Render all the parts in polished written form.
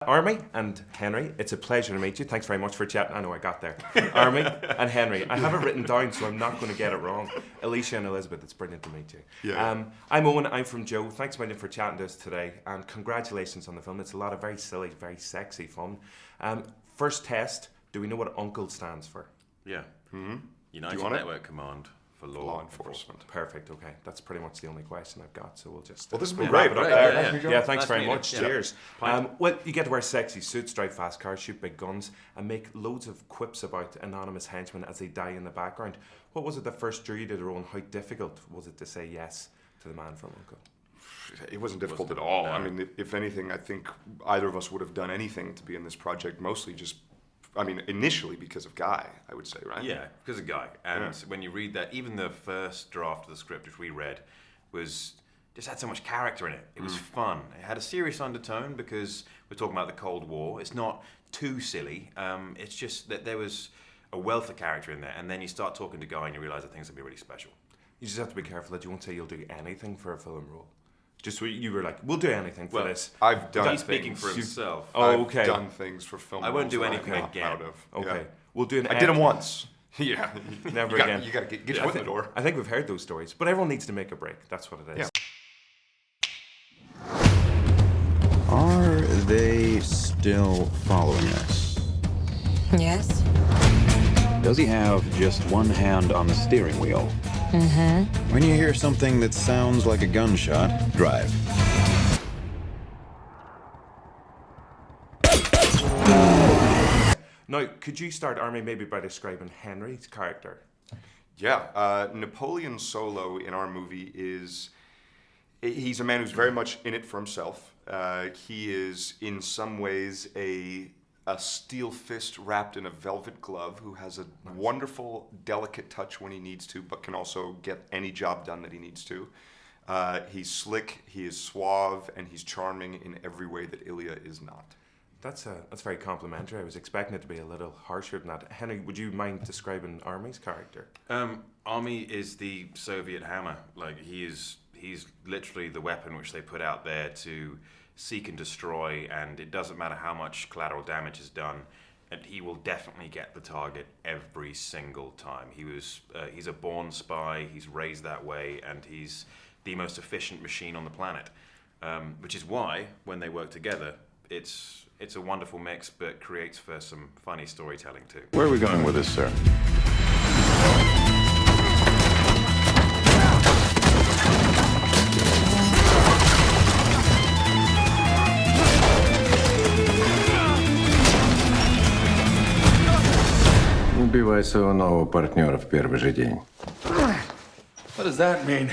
Armie and Henry, it's a pleasure to meet you. Thanks very much for chatting. I know I got there. Armie and Henry. I have it written down, so I'm not going to get it wrong. Alicia and Elizabeth, it's brilliant to meet you. Yeah. I'm Owen, I'm from Joe. Thanks a million for chatting to us today, and congratulations on the film. It's a lot of very silly, very sexy fun. First test, do we know what UNCLE stands for? Yeah. Mm-hmm. United Network Command for Law Enforcement. Perfect, okay. That's pretty much the only question I've got, so we'll just... Well, this has been great. Yeah, thanks very much. Yeah. Cheers. Well, you get to wear sexy suits, drive fast cars, shoot big guns, and make loads of quips about anonymous henchmen as they die in the background. What was it that first drew you to the role, and how difficult was it to say yes to the Man From U.N.C.L.E? It wasn't difficult at all. No. I mean, if anything, I think either of us would have done anything to be in this project, mostly just, initially because of Guy, I would say, right? Yeah, because of Guy. And when you read that, even the first draft of the script, which we read, just had so much character in it. It was fun. It had a serious undertone because we're talking about the Cold War. It's not too silly. It's just that there was a wealth of character in there. And then you start talking to Guy and you realise that things will be really special. You just have to be careful that you won't say you'll do anything for a film role. Just you were like, we'll do anything for this. I've done He's speaking for himself. I've done things for film. I won't do anything I'm again. Proud of. Okay, Yeah. we'll do. I did them once. Yeah, Never again. You got to get your foot in the door. I think we've heard those stories, but everyone needs to make a break. That's what it is. Yeah. Are they still following us? Yes. Does he have just one hand on the steering wheel? Mm-hmm. When you hear something that sounds like a gunshot, drive. Now, could you start, Armie, maybe by describing Henry's character? Yeah, Napoleon Solo in our movie he's a man who's very much in it for himself. He is in some ways a steel fist wrapped in a velvet glove who has a wonderful, delicate touch when he needs to, but can also get any job done that he needs to. He's slick, he is suave, and he's charming in every way that Illya is not. That's very complimentary. I was expecting it to be a little harsher than that. Henry, would you mind describing Armie's character? Armie is the Soviet hammer. Like he's literally the weapon which they put out there to seek and destroy, and it doesn't matter how much collateral damage is done, and he will definitely get the target every single time. He's a born spy, he's raised that way, and he's the most efficient machine on the planet. Which is why, when they work together, it's a wonderful mix, but creates for some funny storytelling too. Where are we going with this, sir? Убивай своего нового партнера в первый же день. What does that mean?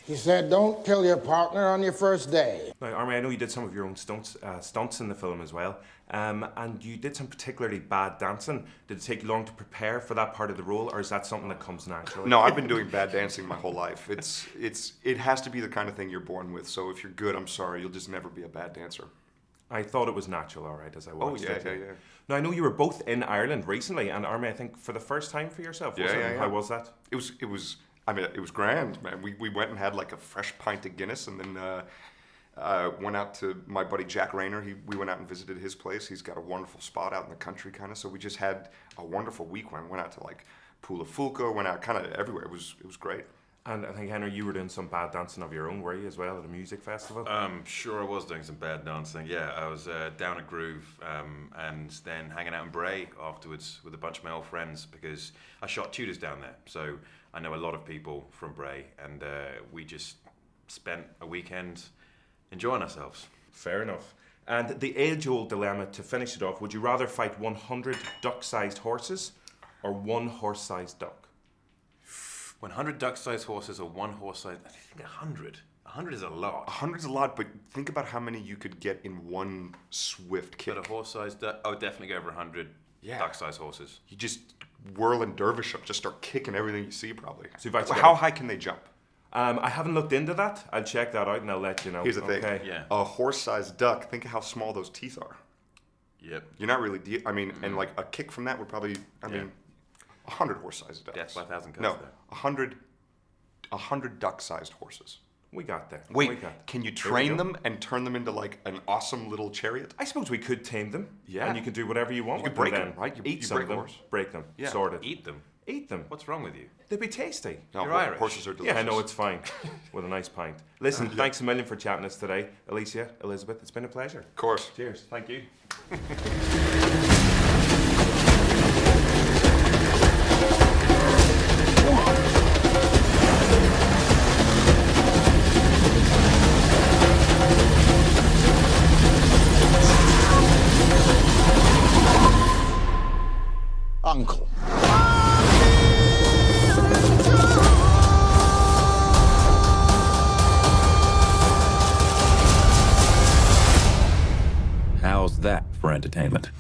He said, don't kill your partner on your first day. Now, Armie, I know you did some of your own stunts in the film as well, and you did some particularly bad dancing. Did it take you long to prepare for that part of the role, or is that something that comes naturally? No, I've been doing bad dancing my whole life. It has to be the kind of thing you're born with, so if you're good, I'm sorry, you'll just never be a bad dancer. I thought it was natural, all right, as I watched it. Yeah. Now, I know you were both in Ireland recently, and Armie, I think for the first time for yourself, wasn't it? How was that? It was grand, man. We went and had like a fresh pint of Guinness, and then went out to my buddy Jack Reynor. We went out and visited his place. He's got a wonderful spot out in the country, kind of. So we just had a wonderful week. Went out to like Pula Fulco, went out kind of everywhere. It was great. And I think, Henry, you were doing some bad dancing of your own, were you, as well, at a music festival? Sure, I was doing some bad dancing. Yeah, I was down at Groove and then hanging out in Bray afterwards with a bunch of my old friends because I shot Tudors down there. So I know a lot of people from Bray, and we just spent a weekend enjoying ourselves. Fair enough. And the age-old dilemma, to finish it off, would you rather fight 100 duck-sized horses or one horse-sized duck? 100 duck-sized horses or one horse-sized... I think 100. 100 is a lot. 100's a lot, but think about how many you could get in one swift kick. But a horse-sized duck... I would definitely go over 100 duck-sized horses. You just whirl and dervish up, just start kicking everything you see, probably. So how high can they jump? I haven't looked into that. I'll check that out and I'll let you know. Here's the thing. Yeah. A horse-sized duck, think of how small those teeth are. Yep. You're not really... and like a kick from that would probably... 100 horse-sized ducks. Death by 1,000 cuts. No, 100 duck-sized horses. We got there. Wait, we got can you Here we train go. them and turn them into like an awesome little chariot? I suppose we could tame them. Yeah. And you can do whatever you want You with could break them. them, right? You Eat some break of them. a horse. Break them. Yeah. Sorted. Eat them. Eat them. What's wrong with you? They'd be tasty. No, You're Irish. Horses are delicious. Yeah, I know, it's fine. With a nice pint. Listen, thanks a million for chatting us today. Alicia, Elizabeth, it's been a pleasure. Of course. Cheers. Thank you. Uncle. How's that for entertainment?